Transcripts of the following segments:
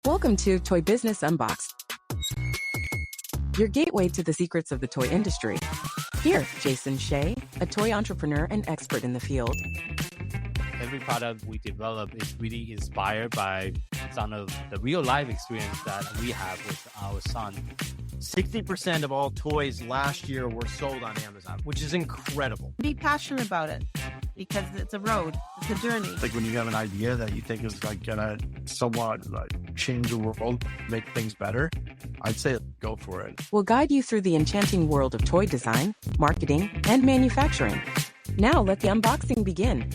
Welcome to Toy Business Unboxed, your gateway to the secrets of the toy industry. Here, Jason Shea, a toy entrepreneur and expert in the field. Every product we develop is really inspired by some of the real life experience that we have with our son. 60% of all toys last year were sold on Amazon, which is incredible. Be passionate about it because it's a road, it's a journey. Like when you have an idea that you think is like gonna somewhat like change the world, make things better, I'd say go for it. We'll guide you through the enchanting world of toy design, marketing, and manufacturing. Now let the unboxing begin.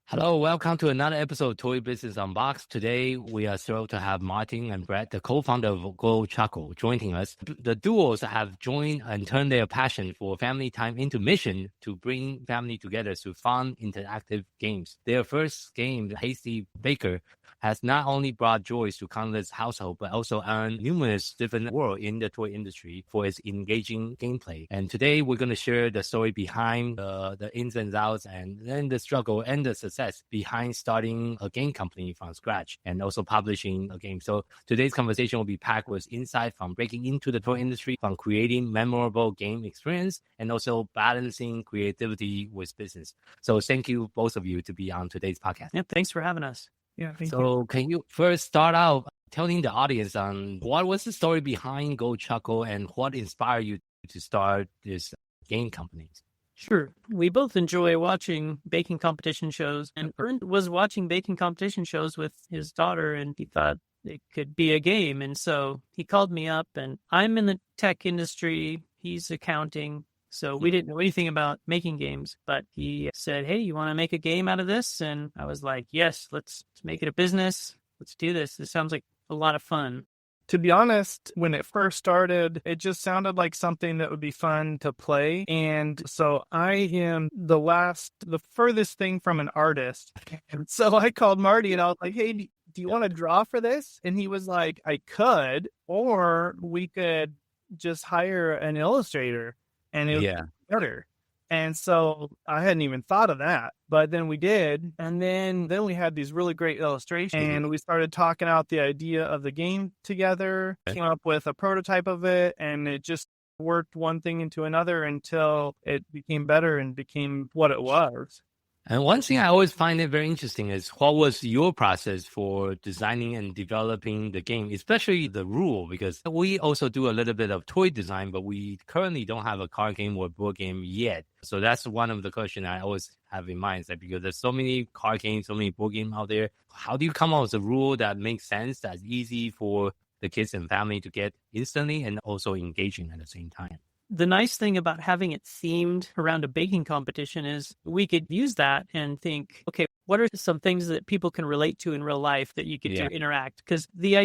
Hello, welcome to another episode of Toy Business Unboxed. Today, we are thrilled to have Martin and Brett, the co-founder of GoChuckle, joining us. The duos have joined and turned their passion for family time into mission to bring family together through fun, interactive games. Their first game, Hasty Baker, has not only brought joys to countless households, but also earned numerous different awards in the toy industry for its engaging gameplay. And today, we're going to share the story behind the ins and outs, and then the struggle and the success behind starting a game company from scratch and also publishing a game. So today's conversation will be packed with insight from breaking into the toy industry, from creating memorable game experience, and also balancing creativity with business. So thank you, both of you, to be on today's podcast. Yeah, thanks for having us. Yeah, So can you first start out telling the audience on what was the story behind GoChuckle and what inspired you to start this game company? Sure. We both enjoy watching baking competition shows, and Ern was watching baking competition shows with his daughter, and he thought it could be a game. And so he called me up, and I'm in the tech industry. He's accounting. So we didn't know anything about making games, but he said, hey, you want to make a game out of this? And I was like, yes, let's make it a business. Let's do this. This sounds like a lot of fun. To be honest, when it first started, it just sounded like something that would be fun to play. And so I am the furthest thing from an artist. And so I called Marty and I was like, hey, do you want to draw for this? And he was like, I could, or we could just hire an illustrator and it would be better. And so I hadn't even thought of that, but then we did. And then we had these really great illustrations and we started talking out the idea of the game together, came up with a prototype of it, and it just worked one thing into another until it became better and became what it was. And one thing I always find it very interesting is what was your process for designing and developing the game, especially the rule, because we also do a little bit of toy design, but we currently don't have a card game or board game yet. So that's one of the questions I always have in mind, is that because there's so many card games, so many board games out there, how do you come up with a rule that makes sense, that's easy for the kids and family to get instantly and also engaging at the same time? The nice thing about having it themed around a baking competition is we could use that and think, okay, what are some things that people can relate to in real life that you could do interact? Because the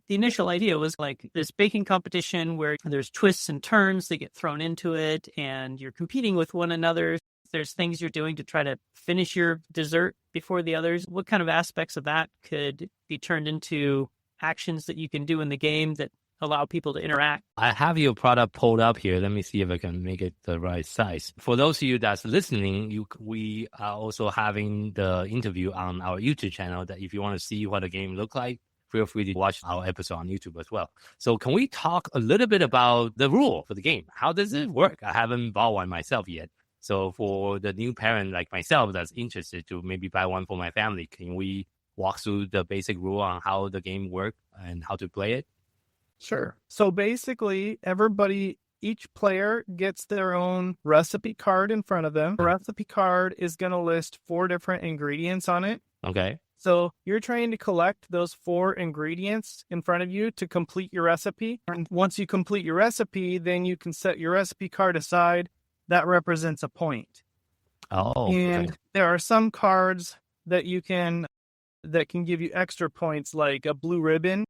initial idea was like this baking competition where there's twists and turns that get thrown into it and you're competing with one another. There's things you're doing to try to finish your dessert before the others. What kind of aspects of that could be turned into actions that you can do in the game that allow people to interact? I have your product pulled up here. Let me see if I can make it the right size. For those of you that's listening, we are also having the interview on our YouTube channel, that if you want to see what the game looks like, feel free to watch our episode on YouTube as well. So can we talk a little bit about the rule for the game? How does it work? I haven't bought one myself yet. So for the new parent like myself that's interested to maybe buy one for my family, can we walk through the basic rule on how the game works and how to play it? Sure. So basically, each player gets their own recipe card in front of them. The recipe card is going to list 4 different ingredients on it. Okay. So you're trying to collect those 4 ingredients in front of you to complete your recipe. And once you complete your recipe, then you can set your recipe card aside. That represents a point. Oh. And there are some cards that can give you extra points, like a blue ribbon.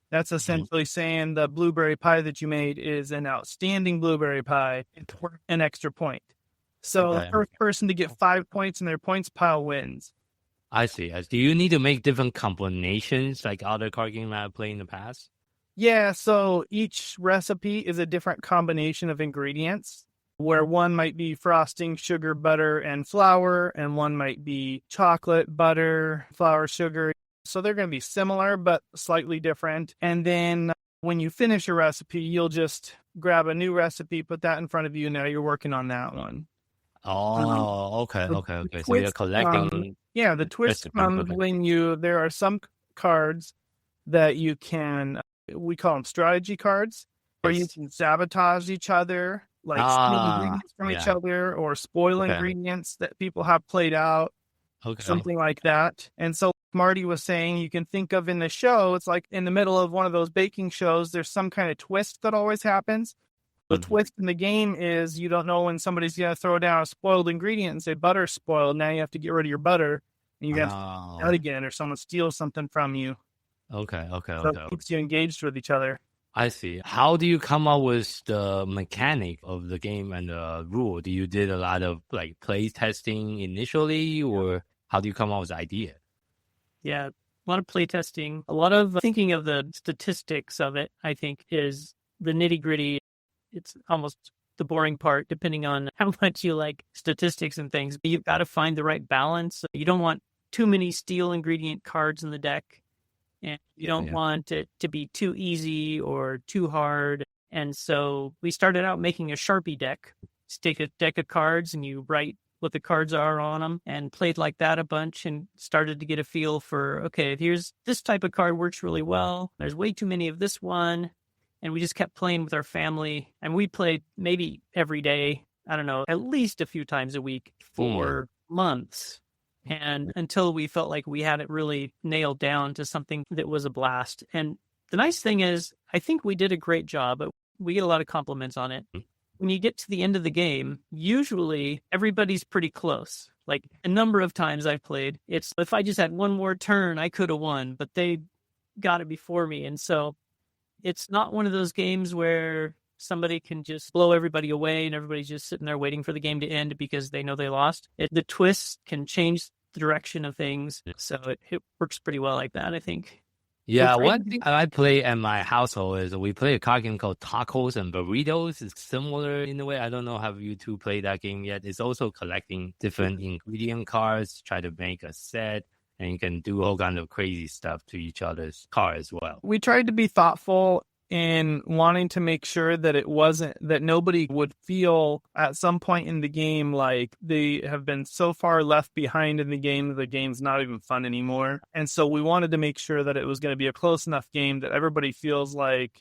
That's essentially saying the blueberry pie that you made is an outstanding blueberry pie. It's worth an extra point. So the first person to get 5 points in their points pile wins. I see. Do you need to make different combinations like other card games I have played in the past? Yeah, so each recipe is a different combination of ingredients, where one might be frosting, sugar, butter, and flour, and one might be chocolate, butter, flour, sugar. So they're going to be similar, but slightly different. And then when you finish a recipe, you'll just grab a new recipe, put that in front of you. Now you're working on that one. Oh, okay. So you're collecting. The twist comes when there are some cards that you can, we call them strategy cards, where you can sabotage each other, like steal ingredients from each other or spoil ingredients that people have played out, something like that. And so Marty was saying, you can think of in the show, it's like in the middle of one of those baking shows, there's some kind of twist that always happens. The twist in the game is you don't know when somebody's going to throw down a spoiled ingredient and say butter's spoiled. Now you have to get rid of your butter and you have to out again, or someone steals something from you. Okay. So it keeps you engaged with each other. I see. How do you come up with the mechanic of the game and the rule? Do you did a lot of like play testing initially, or how do you come up with the idea? Yeah, a lot of play testing, a lot of thinking of the statistics of it, I think, is the nitty gritty. It's almost the boring part, depending on how much you like statistics and things. But you've got to find the right balance. You don't want too many steel ingredient cards in the deck. And you don't want it to be too easy or too hard. And so we started out making a Sharpie deck. Just take a deck of cards and you write what the cards are on them, and played like that a bunch and started to get a feel for, okay, here's this type of card works really well. There's way too many of this one. And we just kept playing with our family. And we played maybe every day, I don't know, at least a few times a week for months. And until we felt like we had it really nailed down to something that was a blast. And the nice thing is, I think we did a great job, but we get a lot of compliments on it. When you get to the end of the game, usually everybody's pretty close. Like a number of times I've played, it's if I just had one more turn, I could have won, but they got it before me. And so it's not one of those games where somebody can just blow everybody away and everybody's just sitting there waiting for the game to end because they know they lost. The twists can change the direction of things. So it works pretty well like that, I think. Yeah, one thing I play at my household is we play a card game called Tacos and Burritos. It's similar in a way. I don't know, have you two played that game yet? It's also collecting different ingredient cards, try to make a set, and you can do all kind of crazy stuff to each other's car as well. We tried to be thoughtful in wanting to make sure that it wasn't, that nobody would feel at some point in the game like they have been so far left behind in the game's not even fun anymore. And so we wanted to make sure that it was going to be a close enough game that everybody feels like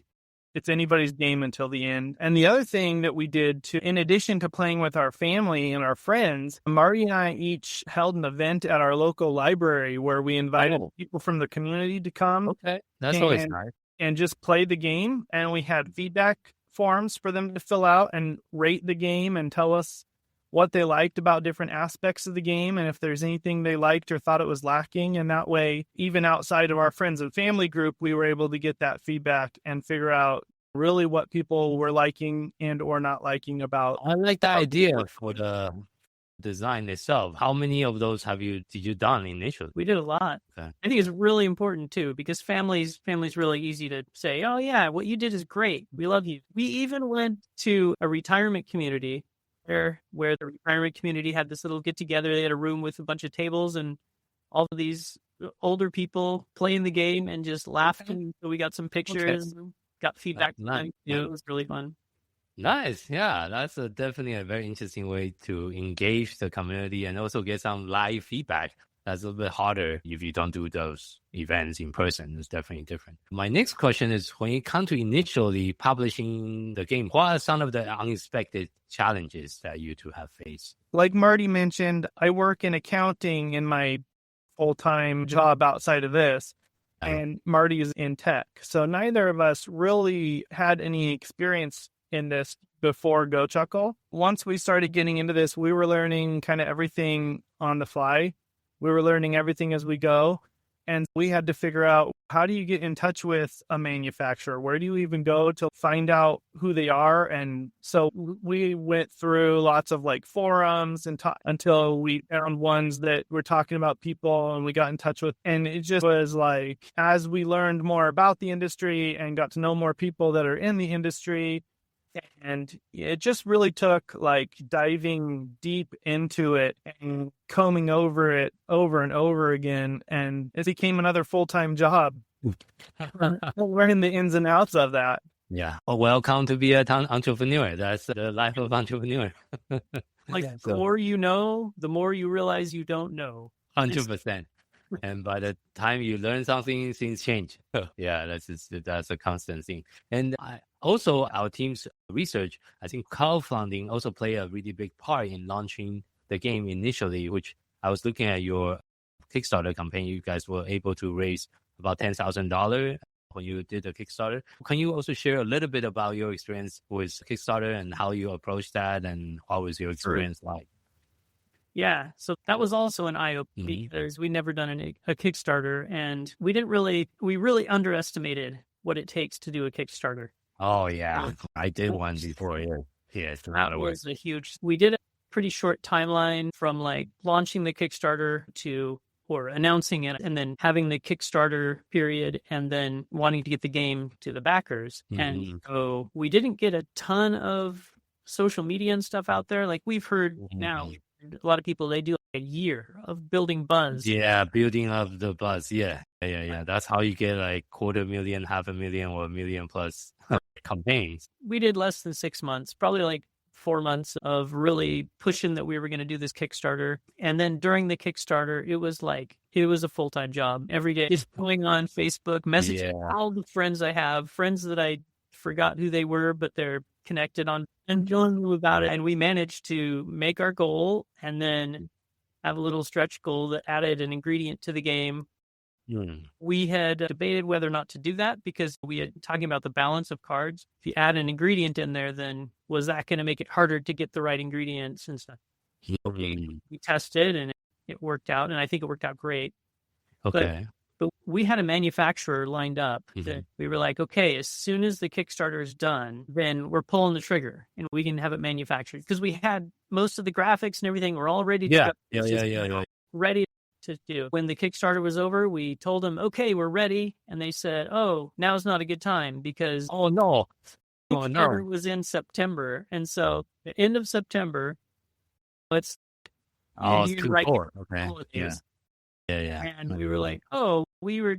it's anybody's game until the end. And the other thing that we did in addition to playing with our family and our friends, Marty and I each held an event at our local library where we invited people from the community to come. Okay, that's always nice. And just play the game. And we had feedback forms for them to fill out and rate the game and tell us what they liked about different aspects of the game and if there's anything they liked or thought it was lacking. And that way, even outside of our friends and family group, we were able to get that feedback and figure out really what people were liking and or not liking about. I like that idea for the design itself. How many of those did you done initially? We did a lot. Okay. I think it's really important too, because family's really easy to say, oh yeah, what you did is great. We love you. We even went to a retirement community where the retirement community had this little get together. They had a room with a bunch of tables and all of these older people playing the game and just laughing. So we got some pictures, got feedback. Nice. It was really fun. Nice. Yeah, that's definitely a very interesting way to engage the community and also get some live feedback. That's a little bit harder if you don't do those events in person. It's definitely different. My next question is, when you come to initially publishing the game, what are some of the unexpected challenges that you two have faced? Like Marty mentioned, I work in accounting in my full-time job outside of this. And Marty is in tech. So neither of us really had any experience in this before GoChuckle. Once we started getting into this, we were learning kind of everything on the fly. We were learning everything as we go. And we had to figure out, how do you get in touch with a manufacturer? Where do you even go to find out who they are? And so we went through lots of like forums and until we found ones that were talking about people and we got in touch with. And it just was like, as we learned more about the industry and got to know more people that are in the industry, And it just really took like diving deep into it and combing over it over and over again. And it became another full-time job. Learning the ins and outs of that. Yeah. Well, welcome to be an entrepreneur. That's the life of entrepreneur. Like the more you know, the more you realize you don't know. 100%. And by the time you learn something, things change. Yeah, that's a constant thing. And also our team's research, I think crowdfunding also play a really big part in launching the game initially, which I was looking at your Kickstarter campaign. You guys were able to raise about $10,000 when you did the Kickstarter. Can you also share a little bit about your experience with Kickstarter and how you approached that and what was your experience like? Yeah, so that was also an eye-opener because we'd never done a Kickstarter, and we really underestimated what it takes to do a Kickstarter. Oh yeah, I did one before. Yeah, it's not a was a huge. We did a pretty short timeline from like launching the Kickstarter or announcing it, and then having the Kickstarter period, and then wanting to get the game to the backers. And so we didn't get a ton of social media and stuff out there. Like we've heard now. A lot of people, they do like a year of building buzz. Yeah, building up the buzz. Yeah. That's how you get like 250,000, 500,000, or 1 million plus campaigns. We did less than 6 months, probably like 4 months of really pushing that we were going to do this Kickstarter. And then during the Kickstarter, it was a full-time job. Every day, just going on Facebook, messaging all the friends I have, friends that I forgot who they were, but they're connected on and telling them about it. And we managed to make our goal and then have a little stretch goal that added an ingredient to the game. We had debated whether or not to do that because we had talking about the balance of cards. If you add an ingredient in there, then was that going to make it harder to get the right ingredients and stuff? We tested and it worked out, and I think it worked out great. Okay. But we had a manufacturer lined up that we were like, okay, as soon as the Kickstarter is done, then we're pulling the trigger and we can have it manufactured. Because we had most of the graphics and everything were all ready to go. Ready to do. When the Kickstarter was over, we told them, okay, we're ready. And they said, oh, now's not a good time because Kickstarter was in September. And so the end of September, it's Q4. Okay. Yeah. And we were like, we were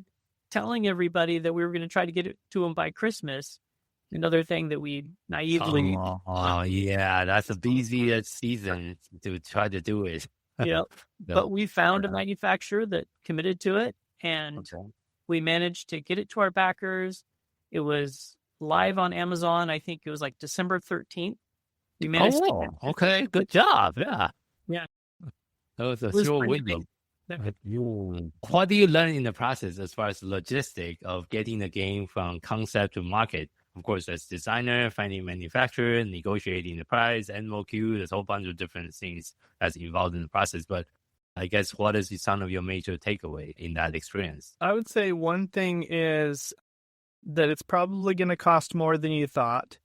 telling everybody that we were going to try to get it to them by Christmas. Another thing that we naively... that's a busy season to try to do it. But we found a manufacturer that committed to it, and we managed to get it to our backers. It was live on Amazon. I think it was like December 13th. We managed okay. Good job. Yeah. That was a short window. What do you learn in the process as far as logistic of getting the game from concept to market? Of course, as designer, finding manufacturer, negotiating the price, MOQ, there's a whole bunch of different things that's involved in the process. But I guess what is some of your major takeaway in that experience? I would say one thing is that it's probably going to cost more than you thought.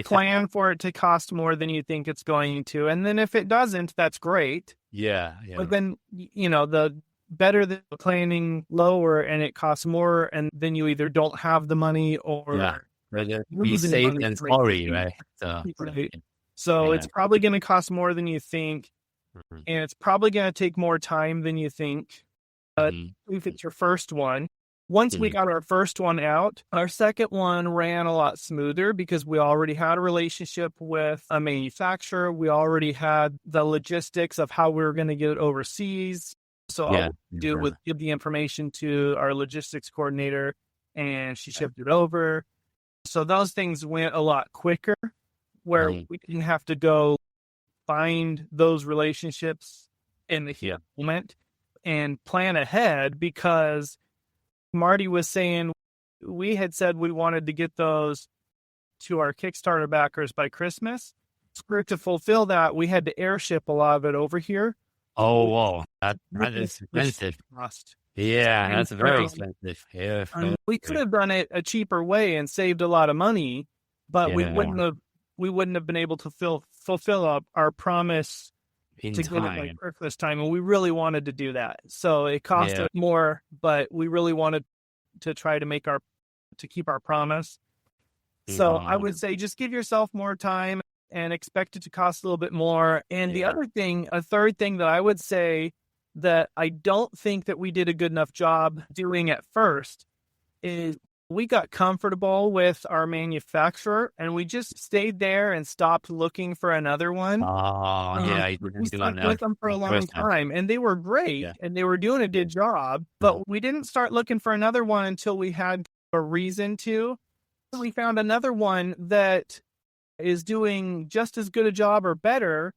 Plan for it to cost more than you think it's going to. And then if it doesn't, that's great. Yeah. But then, the better the planning lower and it costs more, and then you either don't have the money or be safe and sorry, right? So it's probably going to cost more than you think, and it's probably going to take more time than you think. If it's your first one. Once we got our first one out, our second one ran a lot smoother because we already had a relationship with a manufacturer. We already had the logistics of how we were going to get it overseas. So all we do was give the information to our logistics coordinator, and she shipped it over. So those things went a lot quicker, where we didn't have to go find those relationships in the moment and plan ahead, because Marty was saying we had said we wanted to get those to our Kickstarter backers by Christmas. To fulfill that, we had to airship a lot of it over here. Oh, wow. That is expensive. Yeah, that's very expensive. Yeah. We could have done it a cheaper way and saved a lot of money, but we wouldn't have been able to fulfill our promise in to time. Get it by Christmas time, and we really wanted to do that. So it cost us more, but we really wanted to try to keep our promise. So I would say just give yourself more time and expect it to cost a little bit more. And the other thing, a third thing that I would say that I don't think that we did a good enough job doing at first is we got comfortable with our manufacturer and we just stayed there and stopped looking for another one. I We didn't do stuck that with them for a long time and they were great and they were doing a good job, but we didn't start looking for another one until we had a reason to. We found another one that is doing just as good a job or better,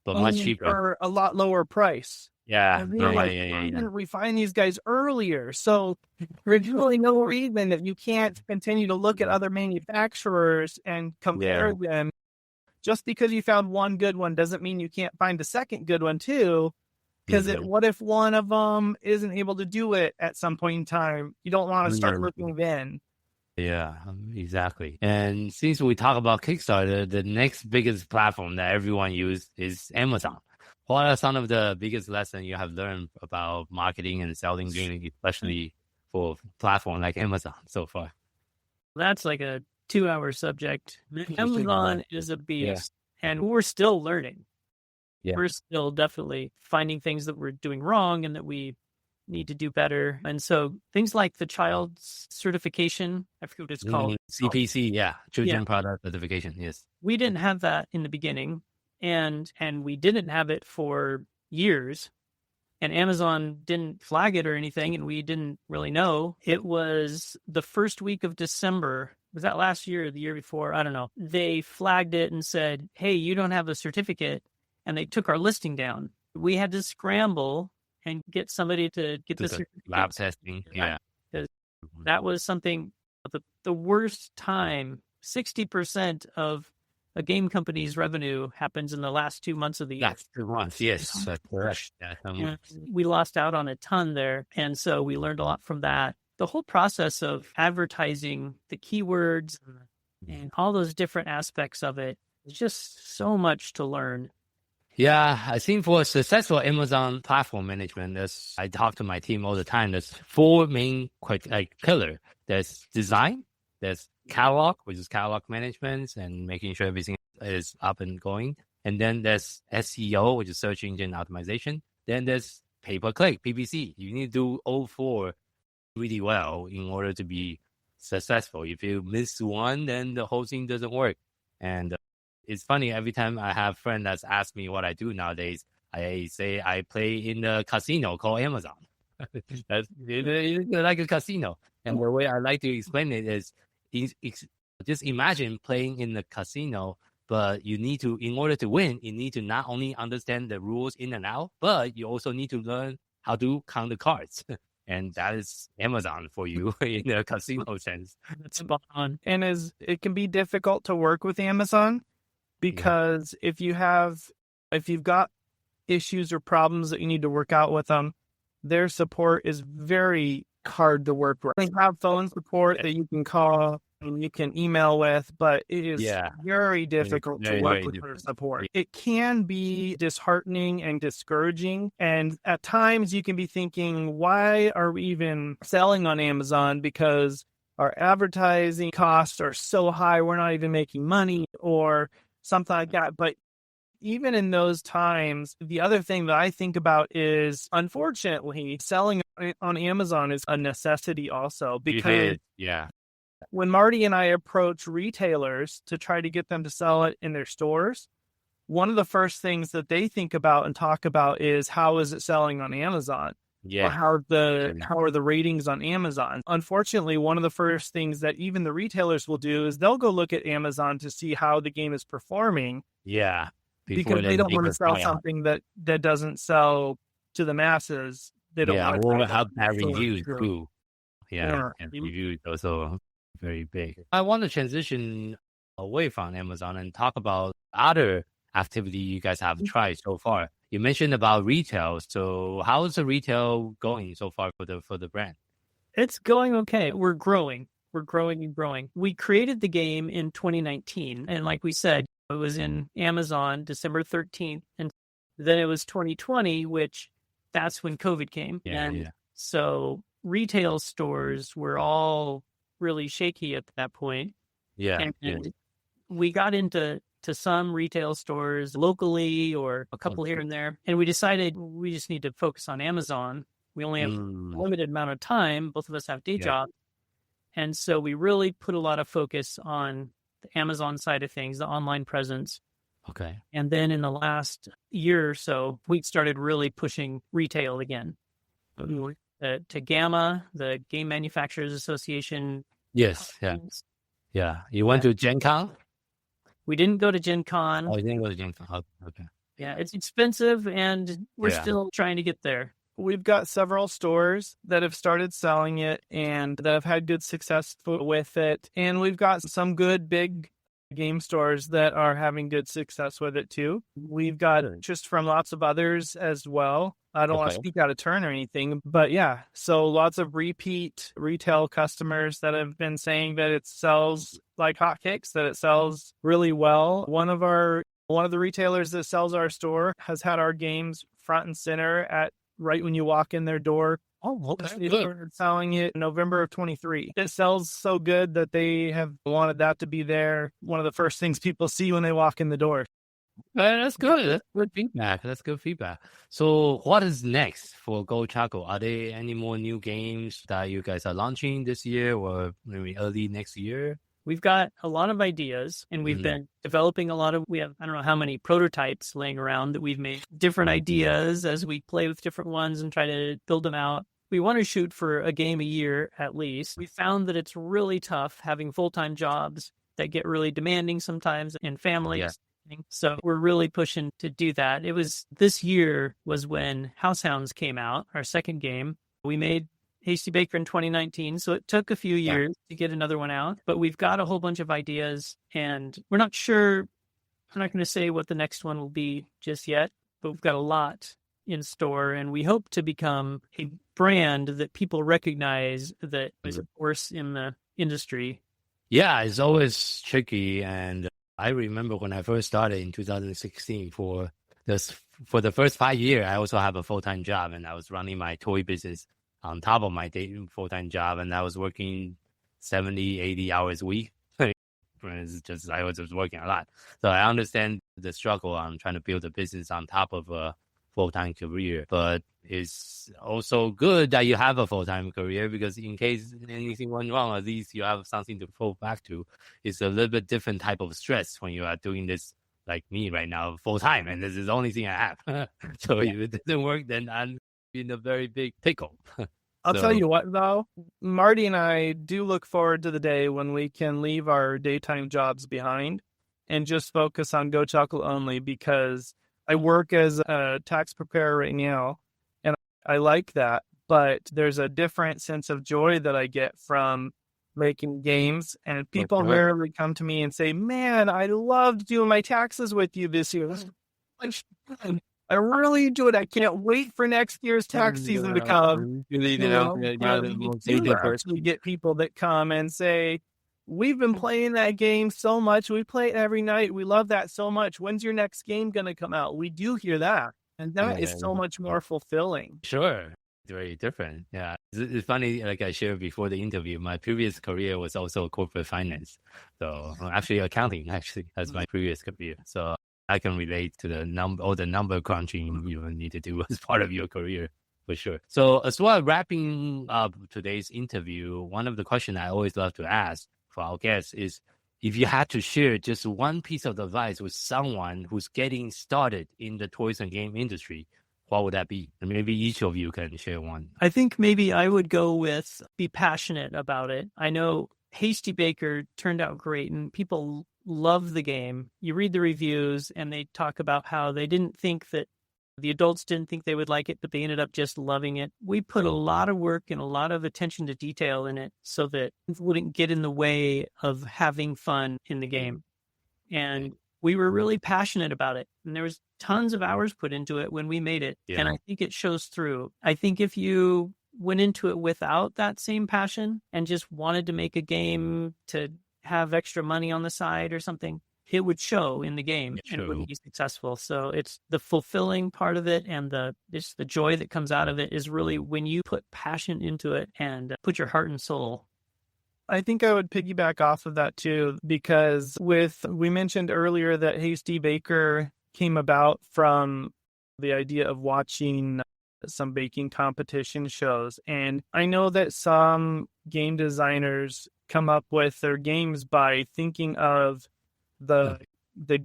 but much cheaper for a lot lower price. Yeah. Why didn't we find these guys earlier? So there's really no reason that you can't continue to look at other manufacturers and compare them. Just because you found one good one doesn't mean you can't find a second good one too. Because what if one of them isn't able to do it at some point in time? You don't want to start looking then. Yeah, exactly. And since we talk about Kickstarter, the next biggest platform that everyone uses is Amazon. What are some of the biggest lessons you have learned about marketing and selling gaming, especially for a platform like Amazon so far? That's like a 2-hour subject. Amazon is a beast, and we're still learning. Yeah. We're still definitely finding things that we're doing wrong and that we need to do better. And so things like the child's certification, I forget what it's called. CPC, Children Product Certification, yes. We didn't have that in the beginning. And we didn't have it for years, and Amazon didn't flag it or anything, and we didn't really know. It was the first week of December. Was that last year or the year before? I don't know. They flagged it and said, hey, you don't have a certificate, and they took our listing down. We had to scramble and get somebody to get the certificate. Lab testing, Because that was something, the worst time, 60% of a game company's revenue happens in the last 2 months of the year. Last 2 months, yes. That's correct. We lost out on a ton there. And so we learned a lot from that. The whole process of advertising, the keywords, and all those different aspects of it, is just so much to learn. Yeah, I think for successful Amazon platform management, I talk to my team all the time. There's 4 main pillars. There's design, there's catalog, which is catalog management and making sure everything is up and going. And then there's SEO, which is search engine optimization. Then there's pay-per-click, PPC. You need to do all 4 really well in order to be successful. If you miss one, then the whole thing doesn't work. And it's funny, every time I have friends that ask me what I do nowadays, I say I play in the casino called Amazon. It's like a casino. And the way I like to explain it is, just imagine playing in the casino, but you need to, in order to win, you need to not only understand the rules in and out, but you also need to learn how to count the cards. And that is Amazon for you in the casino sense. That's spot on. And it can be difficult to work with Amazon because if you've got issues or problems that you need to work out with them, their support is very hard to work with. They have phone support that you can call and you can email with, but it is very difficult to work with their support. It can be disheartening and discouraging. And at times you can be thinking, why are we even selling on Amazon? Because our advertising costs are so high, we're not even making money or something like that. But even in those times, the other thing that I think about is, unfortunately, selling on Amazon is a necessity also, because when Marty and I approach retailers to try to get them to sell it in their stores, one of the first things that they think about and talk about is, how is it selling on Amazon? Or how are the ratings on Amazon? Unfortunately, one of the first things that even the retailers will do is they'll go look at Amazon to see how the game is performing. Yeah. Because they don't want to sell something that doesn't sell to the masses. They don't want to or have bad reviews too. And reviews also very big. I want to transition away from Amazon and talk about other activity you guys have tried so far. You mentioned about retail. So how is the retail going so far for the brand? It's going okay. We're growing. We're growing and growing. We created the game in 2019. And like we said, it was in Amazon December 13th. And then it was 2020, which that's when COVID came. So retail stores were all really shaky at that point. Yeah. And we got into some retail stores locally or a couple here and there. And we decided we just need to focus on Amazon. We only have a limited amount of time. Both of us have day jobs. And so we really put a lot of focus on the Amazon side of things, the online presence. Okay. And then in the last year or so, we started really pushing retail again. To GAMA, the Game Manufacturers Association. Yes. Yeah. Yeah. You went to Gen Con? We didn't go to Gen Con. Oh, you didn't go to Gen Con. Okay. Yeah, it's expensive, and we're still trying to get there. We've got several stores that have started selling it and that have had good success with it. And we've got some good big game stores that are having good success with it too. We've got interest from lots of others as well. I don't want to speak out of turn or anything, but yeah. So lots of repeat retail customers that have been saying that it sells like hotcakes, that it sells really well. One of the retailers that sells our store has had our games front and center at right when you walk in their door. Oh, okay. They started selling it in November of 23. It sells so good that they have wanted that to be there. One of the first things people see when they walk in the door. That's good. That's good feedback. That's good feedback. So what is next for GoChuckle? Are there any more new games that you guys are launching this year or maybe early next year? We've got a lot of ideas, and we've been developing we have, I don't know how many prototypes laying around that we've made different ideas as we play with different ones and try to build them out. We want to shoot for a game a year at least. We found that it's really tough having full-time jobs that get really demanding sometimes in families. Yeah. So we're really pushing to do that. This year was when House Hounds came out, our second game. We made Hasty Baker in 2019, so it took a few years to get another one out. But we've got a whole bunch of ideas, and we're not sure. I'm not going to say what the next one will be just yet, but we've got a lot in store, and we hope to become a brand that people recognize that is a force in the industry. Yeah, it's always tricky, and I remember when I first started in 2016 for the first 5 years, I also have a full-time job, and I was running my toy business on top of my full-time job, and I was working 70, 80 hours a week. I was just working a lot. So I understand the struggle on trying to build a business on top of a full-time career, but it's also good that you have a full-time career because in case anything went wrong, at least you have something to fall back to. It's a little bit different type of stress when you are doing this like me right now full-time, and this is the only thing I have. So if it doesn't work, then I'm in a very big pickle. I'll tell you what, though, Marty and I do look forward to the day when we can leave our daytime jobs behind and just focus on GoChuckle only, because I work as a tax preparer right now, and I like that, but there's a different sense of joy that I get from making games, and people rarely come to me and say, man, I loved doing my taxes with you this year. I really enjoyed it. I can't wait for next year's tax season to come. We get people that come and say, we've been playing that game so much. We play it every night. We love that so much. When's your next game going to come out? We do hear that. And that is so much more fulfilling. Sure. Very different. Yeah. It's funny, like I shared before the interview, my previous career was also corporate finance. So actually accounting as my previous career. So I can relate to the number crunching you need to do as part of your career, for sure. So as well, wrapping up today's interview, one of the questions I always love to ask for our guests is, if you had to share just one piece of advice with someone who's getting started in the toys and game industry, what would that be? And maybe each of you can share one. I think maybe I would go with be passionate about it. I know Hasty Baker turned out great, and people love the game. You read the reviews, and they talk about how they didn't think that the adults didn't think they would like it, but they ended up just loving it. We put a lot of work and a lot of attention to detail in it so that it wouldn't get in the way of having fun in the game. And we were really passionate about it. And there was tons of hours put into it when we made it. Yeah. And I think it shows through. I think if you went into it without that same passion and just wanted to make a game to have extra money on the side or something, it would show in the game and it wouldn't be successful. So it's the fulfilling part of it, and the joy that comes out of it is really when you put passion into it and put your heart and soul. I think I would piggyback off of that too, because we mentioned earlier that Hasty Baker came about from the idea of watching some baking competition shows. And I know that some game designers come up with their games by thinking of the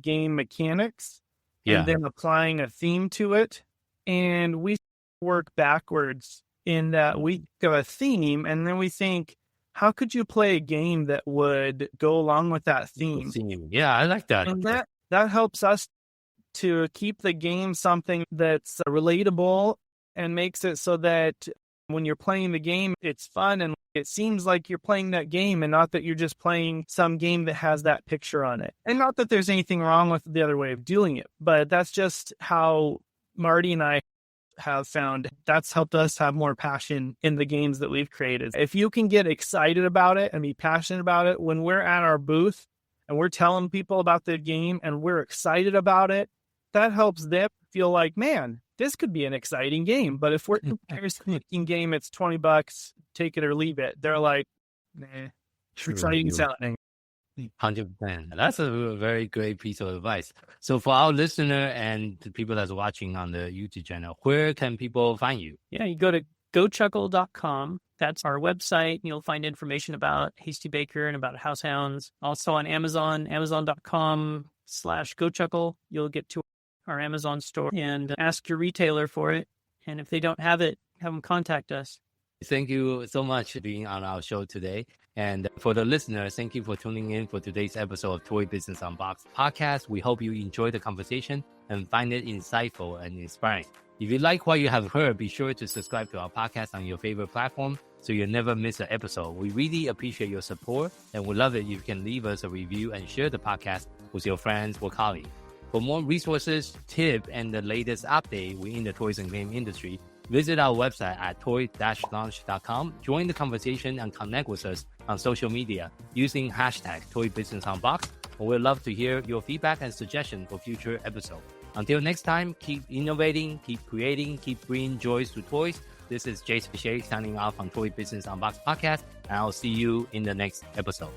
game mechanics and then applying a theme to it. And we work backwards in that we have a theme and then we think, how could you play a game that would go along with that theme? Yeah, I like that. And that helps us to keep the game something that's relatable and makes it so that when you're playing the game, it's fun and it seems like you're playing that game and not that you're just playing some game that has that picture on it. And not that there's anything wrong with the other way of doing it, but that's just how Marty and I have found that's helped us have more passion in the games that we've created. If you can get excited about it and be passionate about it when we're at our booth and we're telling people about the game and we're excited about it, that helps them feel like, man, this could be an exciting game. But if we're a game, it's $20, take it or leave it. They're like, nah, exciting sounding. 100%. That's a very great piece of advice. So for our listener and the people that's watching on the YouTube channel, where can people find you? Yeah, you go to GoChuckle.com. That's our website. And you'll find information about Hasty Baker and about House Hounds. Also on Amazon, Amazon.com/GoChuckle. You'll get to our Amazon store and ask your retailer for it. And if they don't have it, have them contact us. Thank you so much for being on our show today. And for the listeners, thank you for tuning in for today's episode of Toy Business Unboxed podcast. We hope you enjoy the conversation and find it insightful and inspiring. If you like what you have heard, be sure to subscribe to our podcast on your favorite platform so you'll never miss an episode. We really appreciate your support and would love it if you can leave us a review and share the podcast with your friends or colleagues. For more resources, tips, and the latest update within the toys and game industry, visit our website at toy-launch.com. Join the conversation and connect with us on social media using hashtag ToyBusinessUnboxed. We'd love to hear your feedback and suggestions for future episodes. Until next time, keep innovating, keep creating, keep bringing joys to toys. This is Jason Shea signing off on Toy Business Unboxed podcast, and I'll see you in the next episode.